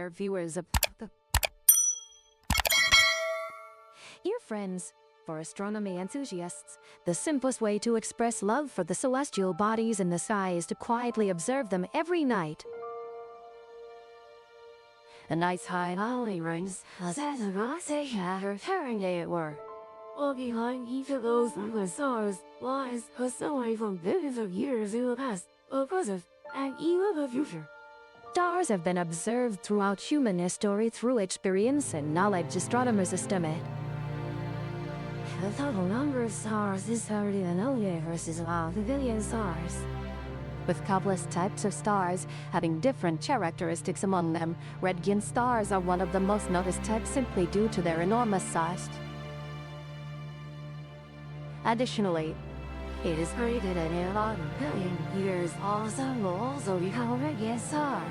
dear viewers of the Dear friends, for astronomy enthusiasts, the simplest way to express love for the celestial bodies in the sky is to quietly observe them every night. A nice high valley rings, as the rocks shatter, tearing it were. All behind each of those little stars lies a story from billions of years in the past, the present, and even the future. Stars have been observed throughout human history through experience and knowledge astronomers estimate. The total number of stars is discovered in the universe is about a billion stars, with countless types of stars having different characteristics among them. Red-giant stars are one of the most noticed types simply due to their enormous size. Additionally, it is predicted that in 11 billion years, the sun will also become a red-giant star.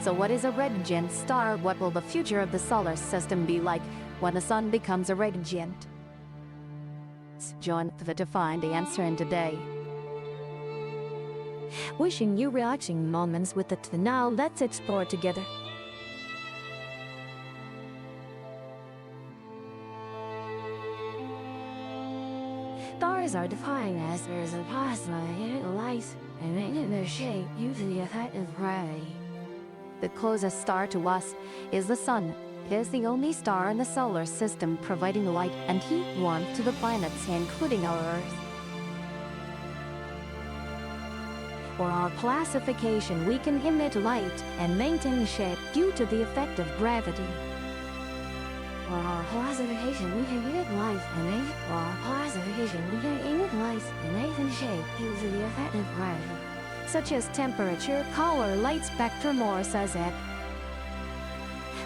So what is a red-giant star? What will the future of the solar system be like when the sun becomes a red giant? Join to find the answer in today. Wishing you relaxing moments with it. Now let's explore together. Stars are defined as spheres of plasma in light and in their shape due to the effect of gravity. The closest star to us is the Sun. It is the only star in the solar system providing light and heat warmth to the planets, including our Earth. For our classification, we can emit light and maintain shape due to the effect of gravity. For our classification, we can emit light and maintain shape due to the effect of gravity, such as temperature, color, light spectrum, or size.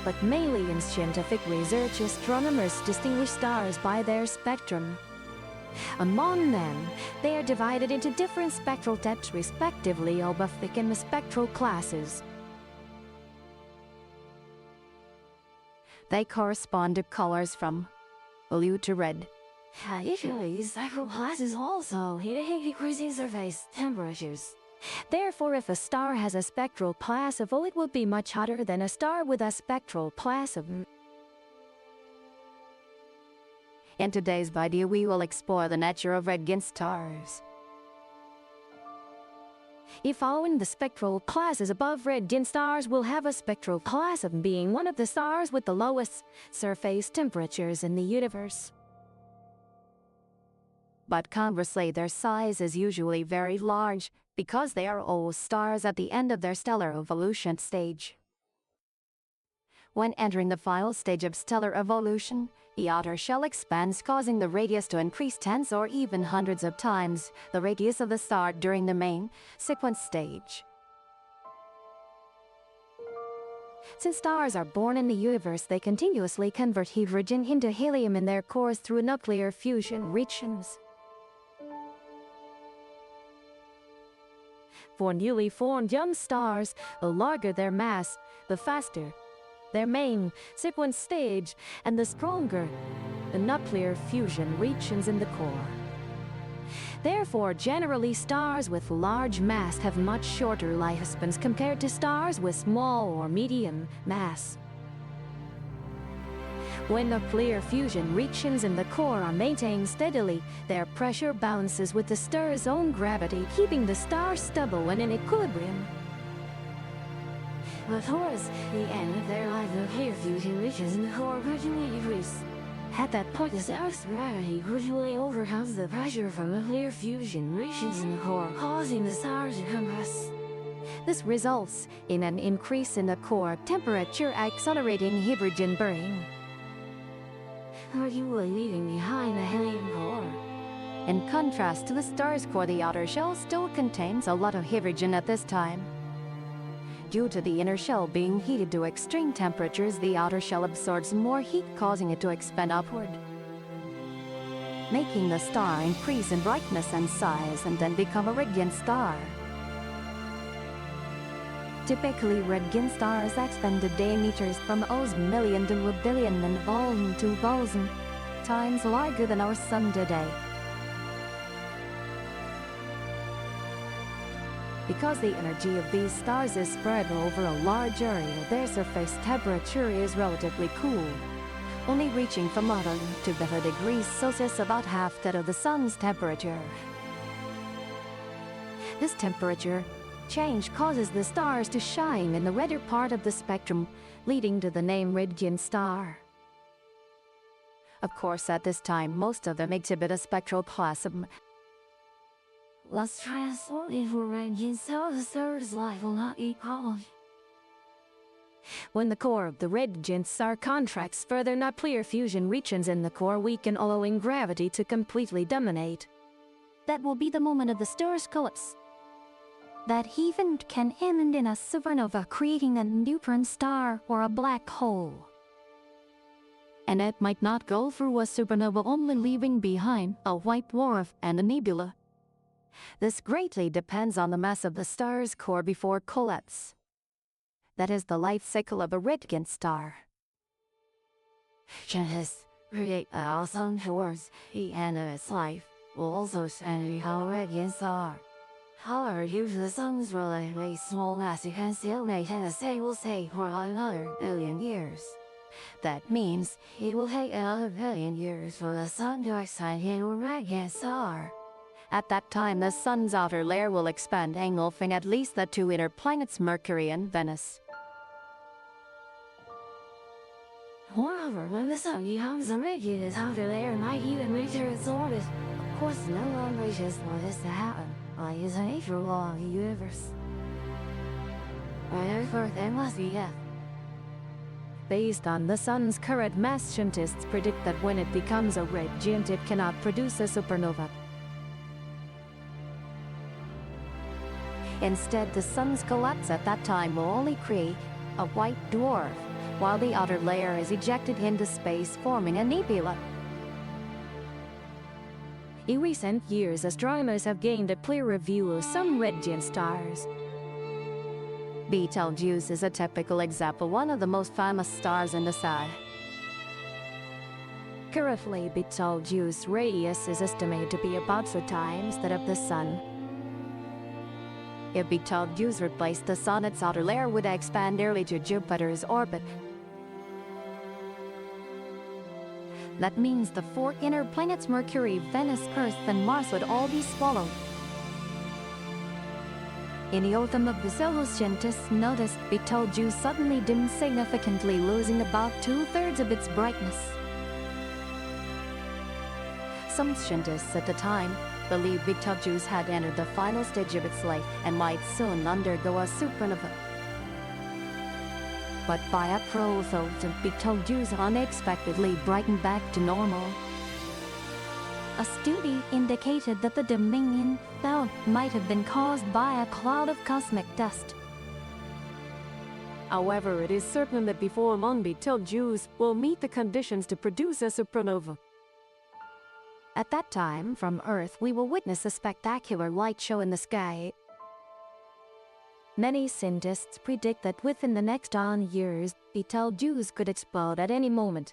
But mainly in scientific research, astronomers distinguish stars by their spectrum. Among them, they are divided into different spectral types respectively, above the spectral classes. They correspond to colors from blue to red. Additionally, spectral classes also indicate decreasing surface temperatures. Therefore, if a star has a spectral class of O, it will be much hotter than a star with a spectral class of M. In today's video, we will explore the nature of red-giant stars. If following the spectral classes above, red-giant stars will have a spectral class of being one of the stars with the lowest surface temperatures in the universe. But conversely, their size is usually very large because they are all stars at the end of their stellar evolution stage. When entering the final stage of stellar evolution, the outer shell expands, causing the radius to increase tens or even hundreds of times the radius of the star during the main sequence stage. Since stars are born in the universe, they continuously convert hydrogen into helium in their cores through nuclear fusion reactions. For newly formed young stars, the larger their mass, the faster their main sequence stage, and the stronger the nuclear fusion reactions in the core. Therefore, generally, stars with large mass have much shorter lifespans compared to stars with small or medium mass. When nuclear fusion reactions in the core are maintained steadily, their pressure balances with the star's own gravity, keeping the star stable when in equilibrium. But towards the end of their life, nuclear fusion reaches in the core gradually decrease. At that point, the star's gravity gradually overcomes the pressure from nuclear fusion reactions in the core, causing the star to compress. This results in an increase in the core temperature, accelerating hydrogen burning, gradually leaving behind a helium core. In contrast to the star's core, the outer shell still contains a lot of hydrogen at this time. Due to the inner shell being heated to extreme temperatures, the outer shell absorbs more heat, causing it to expand upward, making the star increase in brightness and size and then become a red-giant star. Typically, red-giant stars expand in diameters from million to a billion and volume to 1,000 times larger than our Sun today. Because the energy of these stars is spread over a large area, their surface temperature is relatively cool, only reaching from 1 to 50 degrees Celsius, about half that of the Sun's temperature. This temperature change causes the stars to shine in the redder part of the spectrum, leading to the name radiant star. Of course, at this time, most of them exhibit a spectral plasm. Let's transform infrared so the stars life will not equal. When the core of the radiant star contracts further, nuclear fusion regions in the core weaken, allowing gravity to completely dominate. That will be the moment of the star's collapse. That event can end in a supernova, creating a neutron star or a black hole. And it might not go through a supernova, only leaving behind a white dwarf and a nebula. This greatly depends on the mass of the star's core before collapse. That is the life cycle of a radiant star. Genesis create a awesome towards the end of its life will also send how radiant star. However, due to the sun's relatively small mass, you can still maintain the stable state for another billion years. That means it will take another billion years for the sun to expand into a radiant star. At that time, the sun's outer layer will expand, engulfing at least the 2 inner planets Mercury and Venus. Moreover, when the sun becomes a radiant, its outer layer might even reach its orbit. Of course, no one wishes for this to happen. Like is a natural law of the universe. On Earth, there must be death. Based on the sun's current mass, scientists predict that when it becomes a red giant, it cannot produce a supernova. Instead, the sun's collapse at that time will only create a white dwarf, while the outer layer is ejected into space, forming a nebula. In recent years, astronomers have gained a clearer view of some radiant stars. Betelgeuse is a typical example, one of the most famous stars in the sky. Currently, Betelgeuse's radius is estimated to be about 4 times that of the Sun. If Betelgeuse replaced the Sun, its outer layer would expand nearly to Jupiter's orbit. That means the 4 inner planets Mercury, Venus, Earth, and Mars would all be swallowed. In the autumn of the year, scientists noticed Betelgeuse suddenly dimmed significantly, losing about 2/3 of its brightness. Some scientists at the time believed Betelgeuse had entered the final stage of its life and might soon undergo a supernova. But by April 12th, Betelgeuse unexpectedly brightened back to normal. A study indicated that the dimming cloud might have been caused by a cloud of cosmic dust. However, it is certain that before long, Betelgeuse will meet the conditions to produce a supernova. At that time, from Earth, we will witness a spectacular light show in the sky. Many scientists predict that within the next 10 years, Betelgeuse could explode at any moment.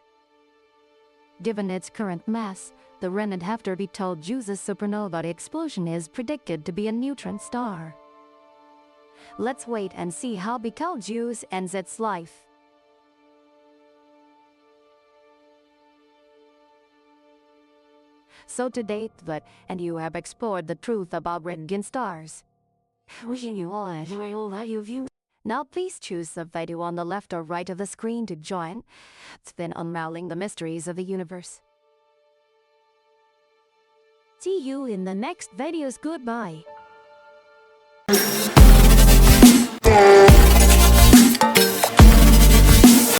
Given its current mass, the remnant after Betelgeuse's supernova explosion is predicted to be a neutron star. Let's wait and see how Betelgeuse ends its life. So to date, and you have explored the truth about radiant stars. Wishing you all a enjoyable value view. Now please choose the video on the left or right of the screen to join. It's been unraveling the mysteries of the universe. See you in the next videos. Goodbye.